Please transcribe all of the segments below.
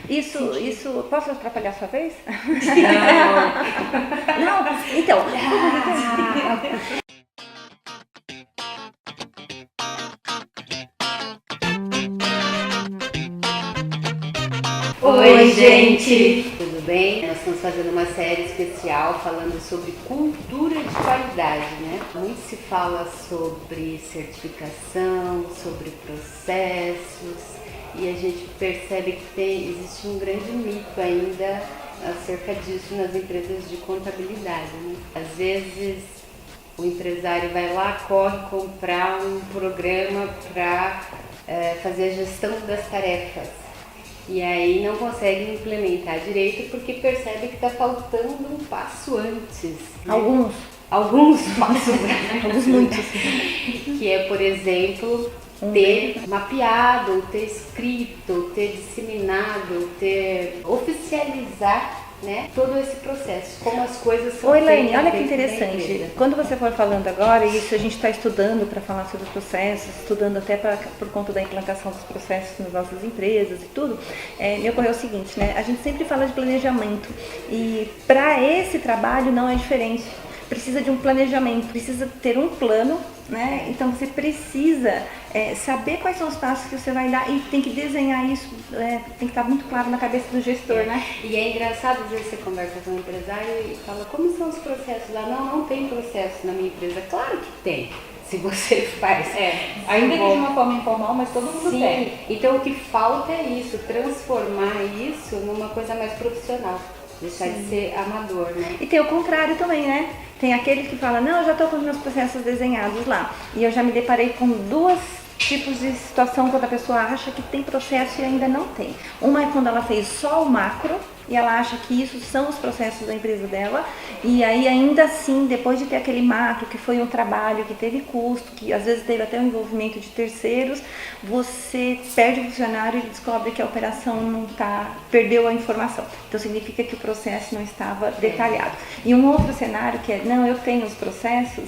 Isso, posso atrapalhar a sua vez? Não. Não, então. Oi, gente! Tudo bem? Nós estamos fazendo uma série especial falando sobre cultura de qualidade, né? Muito se fala sobre certificação, sobre processos, e a gente percebe que existe um grande mito ainda acerca disso nas empresas de contabilidade, né? Às vezes o empresário vai lá, corre comprar um programa para fazer a gestão das tarefas. E aí não consegue implementar direito porque percebe que está faltando um passo antes. Né? Alguns passos antes. Alguns muitos. Que é, por exemplo, ter mapeado, ter escrito, ter disseminado, ter oficializar, né, todo esse processo, como as coisas são feitas. Oi, Elaine, olha que interessante. Quando você for falando agora, e isso a gente está estudando para falar sobre os processos, estudando até por conta da implantação dos processos nas nossas empresas e tudo, me ocorreu o seguinte, né? A gente sempre fala de planejamento e para esse trabalho não é diferente. Precisa de um planejamento, precisa ter um plano, né? Então você precisa saber quais são os passos que você vai dar e tem que desenhar isso, tem que estar muito claro na cabeça do gestor, né? E é engraçado, às vezes você conversa com um empresário e fala, como são os processos lá? Não tem processo na minha empresa. Claro que tem, se você faz. Ainda que de uma forma informal, mas todo mundo tem. Então o que falta é isso, transformar isso numa coisa mais profissional. Deixar de ser amador, né? E tem o contrário também, né? Tem aquele que fala, não, eu já estou com os meus processos desenhados lá. E eu já me deparei com duas tipos de situação quando a pessoa acha que tem processo e ainda não tem. Uma é quando ela fez só o macro e ela acha que isso são os processos da empresa dela. E aí ainda assim, depois de ter aquele macro, que foi um trabalho, que teve custo, que às vezes teve até o envolvimento de terceiros, você perde o funcionário e descobre que a operação não perdeu a informação. Então significa que o processo não estava detalhado. E um outro cenário que é, não, eu tenho os processos,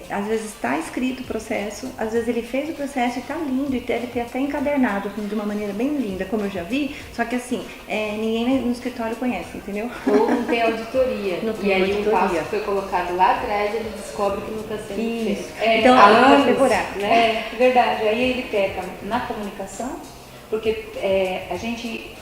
às vezes está escrito o processo, às vezes ele fez o processo e está lindo e deve ter até encadernado de uma maneira bem linda, como eu já vi, só que assim, ninguém no escritório conhece, entendeu? Ou não tem auditoria. Não e aí auditoria. Um passo que foi colocado lá atrás, ele descobre que não está sendo feito. Então, há anos, buraco, né? É verdade, aí ele peca na comunicação, porque a gente,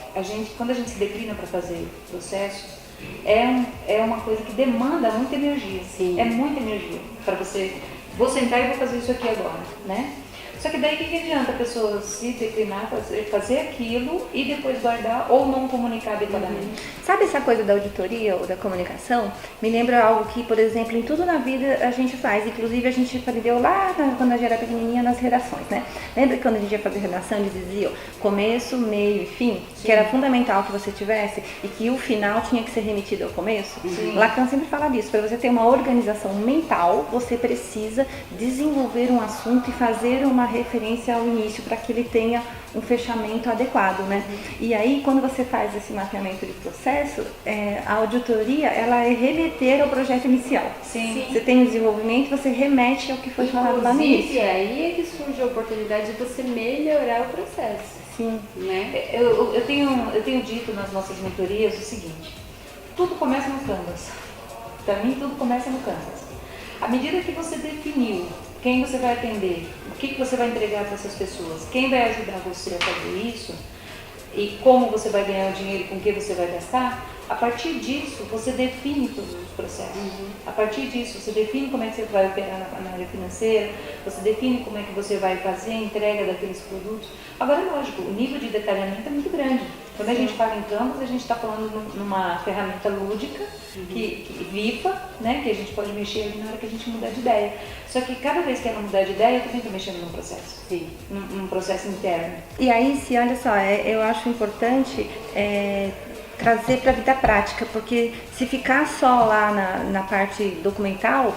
quando a gente se declina para fazer processo, é uma coisa que demanda muita energia. Sim. É muita energia para você. Vou sentar e vou fazer isso aqui agora, né? Só que daí o que adianta a pessoa se declinar, fazer aquilo e depois guardar ou não comunicar adequadamente? Sabe essa coisa da auditoria ou da comunicação? Me lembra algo que, por exemplo, em tudo na vida a gente faz. Inclusive a gente aprendeu lá quando a gente era pequenininha nas redações, né? Lembra que quando a gente ia fazer redação eles diziam começo, meio e fim? Sim. Que era fundamental que você tivesse e que o final tinha que ser remetido ao começo? Sim. Lacan sempre fala disso. Para você ter uma organização mental, você precisa desenvolver um assunto e fazer uma referência ao início para que ele tenha um fechamento adequado, né? E aí, quando você faz esse mapeamento de processo, a auditoria, ela é remeter ao projeto inicial. Sim. Você tem o desenvolvimento, você remete ao que foi falado lá no início. E aí é que surge a oportunidade de você melhorar o processo. Sim. Né? Eu tenho dito nas nossas mentorias o seguinte, tudo começa no Canvas. Para mim, tudo começa no Canvas. À medida que você definiu quem você vai atender, o que você vai entregar para essas pessoas, quem vai ajudar você a fazer isso e como você vai ganhar o dinheiro e com que você vai gastar, a partir disso você define todos os processos. A partir disso você define como é que você vai operar na área financeira, você define como é que você vai fazer a entrega daqueles produtos. Agora, lógico, o nível de detalhamento é muito grande. Quando a gente fala em Canvas, a gente está falando numa ferramenta lúdica, que viva, né, que a gente pode mexer ali na hora que a gente mudar de ideia. Só que cada vez que ela mudar de ideia, eu também estou mexendo num processo. Sim. Num processo interno. E aí, olha só, eu acho importante trazer para a vida prática, porque se ficar só lá na parte documental,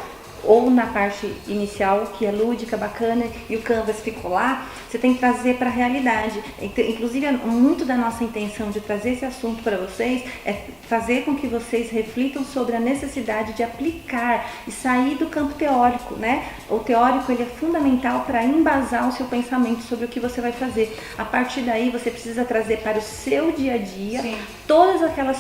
ou na parte inicial, que é lúdica, bacana, e o Canvas ficou lá, você tem que trazer para a realidade. Inclusive, muito da nossa intenção de trazer esse assunto para vocês é fazer com que vocês reflitam sobre a necessidade de aplicar e sair do campo teórico, né? O teórico, ele é fundamental para embasar o seu pensamento sobre o que você vai fazer. A partir daí, você precisa trazer para o seu dia a dia todas aquelas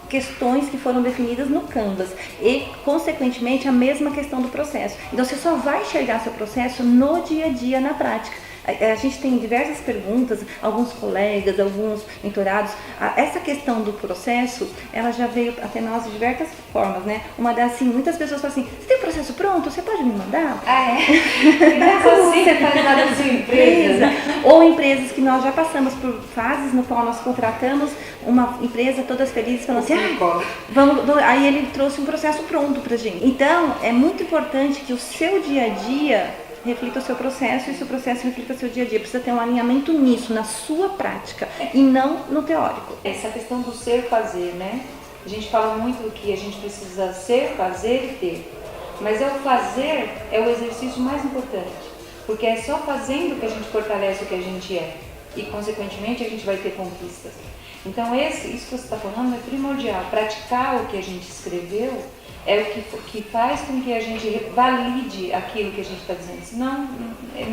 questões que foram definidas no Canvas e, consequentemente, a mesma questão do processo. Então, você só vai enxergar seu processo no dia a dia, na prática. A gente tem diversas perguntas, alguns colegas, alguns mentorados. Essa questão do processo, ela já veio até nós de diversas formas, né? Uma das, assim, muitas pessoas falam assim, você tem o processo pronto? Você pode me mandar? Ah, é? Como você faz lá na sua empresa? Ou empresas que nós já passamos por fases no qual nós contratamos uma empresa, todas felizes, falando assim, vamos, aí ele trouxe um processo pronto pra gente. Então, é muito importante que o seu dia a dia reflita o seu processo e seu processo reflita o seu dia a dia. Precisa ter um alinhamento nisso, na sua prática e não no teórico. Essa questão do ser fazer, né? A gente fala muito que a gente precisa ser, fazer e ter. Mas o fazer é o exercício mais importante. Porque é só fazendo que a gente fortalece o que a gente é. E, consequentemente, a gente vai ter conquistas. Então, isso que você está falando é primordial. Praticar o que a gente escreveu é o que faz com que a gente valide aquilo que a gente está dizendo. Senão,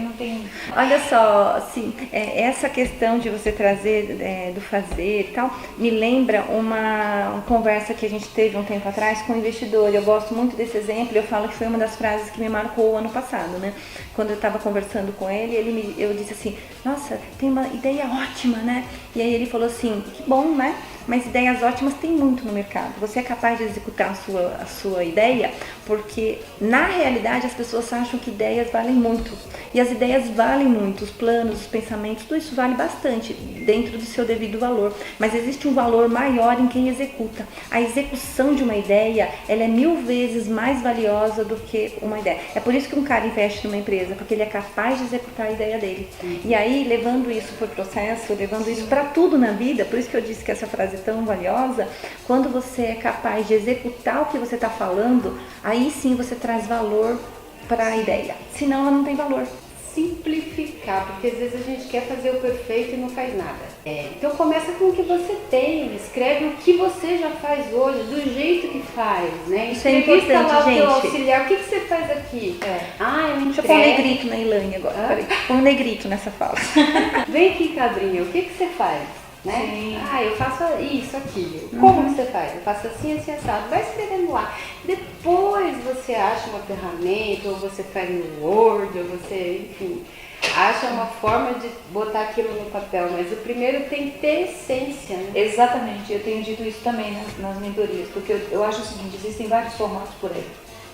não tem... Olha só, assim, essa questão de você trazer do fazer e tal, me lembra uma conversa que a gente teve um tempo atrás com um investidor. Eu gosto muito desse exemplo, eu falo que foi uma das frases que me marcou o ano passado, né? Quando eu estava conversando com ele, eu disse assim, nossa, tem uma ideia ótima, né? E aí ele falou assim, que bom, né? Mas ideias ótimas tem muito no mercado. Você é capaz de executar a sua ideia, porque na realidade as pessoas acham que ideias valem muito. E as ideias valem muito, os planos, os pensamentos, tudo isso vale bastante dentro do seu devido valor. Mas existe um valor maior em quem executa. A execução de uma ideia, ela é 1000 vezes mais valiosa do que uma ideia. É por isso que um cara investe numa empresa, porque ele é capaz de executar a ideia dele. E aí, levando isso para o processo, levando isso para tudo na vida, por isso que eu disse que essa frase é tão valiosa, quando você é capaz de executar o que você está falando, aí sim você traz valor para a ideia, senão ela não tem valor. Simplificar, porque às vezes a gente quer fazer o perfeito e não faz nada. Então começa com o que você tem, escreve o que você já faz hoje, do jeito que faz, né? Isso é importante, lá gente. O teu auxiliar, o que você faz aqui? Deixa eu pôr um negrito na Ilane agora, peraí. Põe um negrito nessa fala. Vem aqui, Cabrinha, o que você faz? Né? Sim. Eu faço isso, aquilo. Como você faz? Eu faço assim, assim, assado. Vai escrevendo lá. Depois você acha uma ferramenta, ou você faz no Word, ou você, enfim, acha uma forma de botar aquilo no papel. Mas o primeiro tem que ter essência, né? Exatamente. Eu tenho dito isso também nas mentorias, porque eu acho o seguinte, existem vários formatos por aí.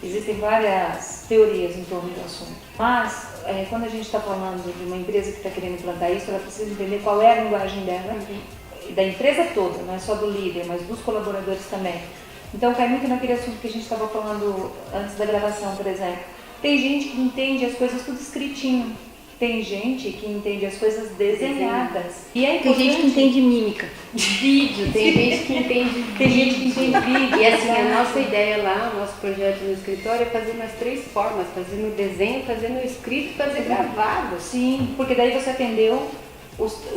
Existem várias teorias em torno do assunto. Mas, quando a gente está falando de uma empresa que está querendo implantar isso, ela precisa entender qual é a linguagem dela, da empresa toda, não é só do líder, mas dos colaboradores também. Então, cai muito naquele assunto que a gente estava falando antes da gravação, por exemplo. Tem gente que entende as coisas tudo escritinho. Tem gente que entende as coisas desenhadas. E é tem gente que entende mímica. Vídeo, tem gente que entende Tem gente que entende vídeo. E assim, a nossa ideia lá, o nosso projeto no escritório é fazer nas 3 formas. Fazer no desenho, fazer no escrito e fazer gravado. Sim, porque daí você atendeu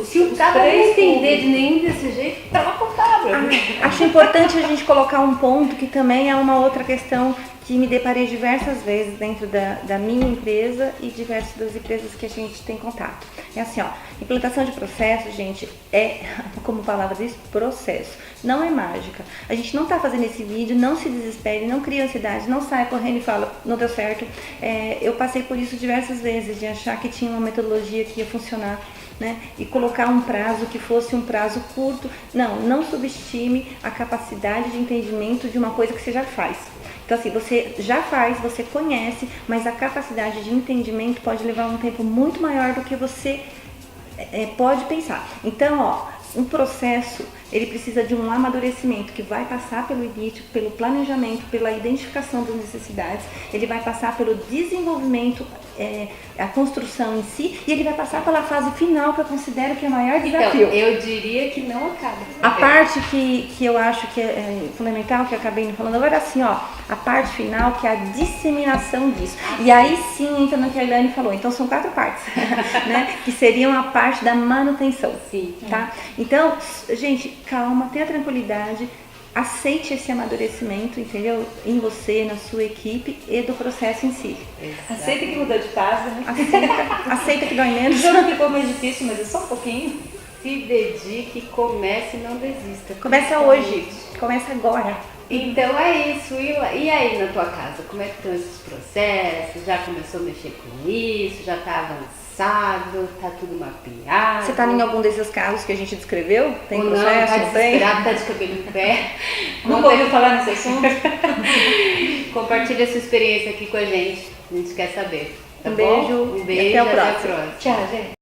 se o cara não entender de nenhum desse jeito, troca o cabra. Acho importante a gente colocar um ponto que também é uma outra questão que me deparei diversas vezes dentro da minha empresa e diversas das empresas que a gente tem contato. É assim, implantação de processo, gente, é, como a palavra diz, processo. Não é mágica. A gente não está fazendo esse vídeo, não se desespere, não crie ansiedade, não saia correndo e fala, não deu certo. Eu passei por isso diversas vezes, de achar que tinha uma metodologia que ia funcionar, né? E colocar um prazo que fosse um prazo curto. Não subestime a capacidade de entendimento de uma coisa que você já faz. Então assim, você já faz, você conhece, mas a capacidade de entendimento pode levar um tempo muito maior do que você pode pensar. Então, um processo, ele precisa de um amadurecimento que vai passar pelo início, pelo planejamento, pela identificação das necessidades, ele vai passar pelo desenvolvimento a construção em si, e ele vai passar pela fase final, que eu considero que é o maior Então, desafio. eu diria que não acaba. A parte que eu acho que é fundamental, que eu acabei não falando agora, assim, ó, a parte final, que é a disseminação disso. E aí sim entra no que a Elaine falou. Então são 4 partes, né? Que seriam a parte da manutenção. Sim. Tá? Então, gente, calma, tenha tranquilidade. Aceite esse amadurecimento, entendeu? Em você, na sua equipe e do processo em si. Aceita que mudou de casa, né? Aceita que dói menos. Já não ficou mais difícil, mas é só um pouquinho. Se dedique, comece e não desista. Começa hoje, começa agora. Então é isso. E aí na tua casa, como é que estão esses processos? Já começou a mexer com isso? Já está avançado? Está tudo mapeado? Você está em algum desses casos que a gente descreveu? Tem ou processo? Não tem? Tá de cabelo em pé? Nunca ouviu falar nesse assunto? Compartilha a sua experiência aqui com a gente. A gente quer saber. Tá Um bom? beijo Um beijo e até o até a próximo. próxima. Tchau, gente.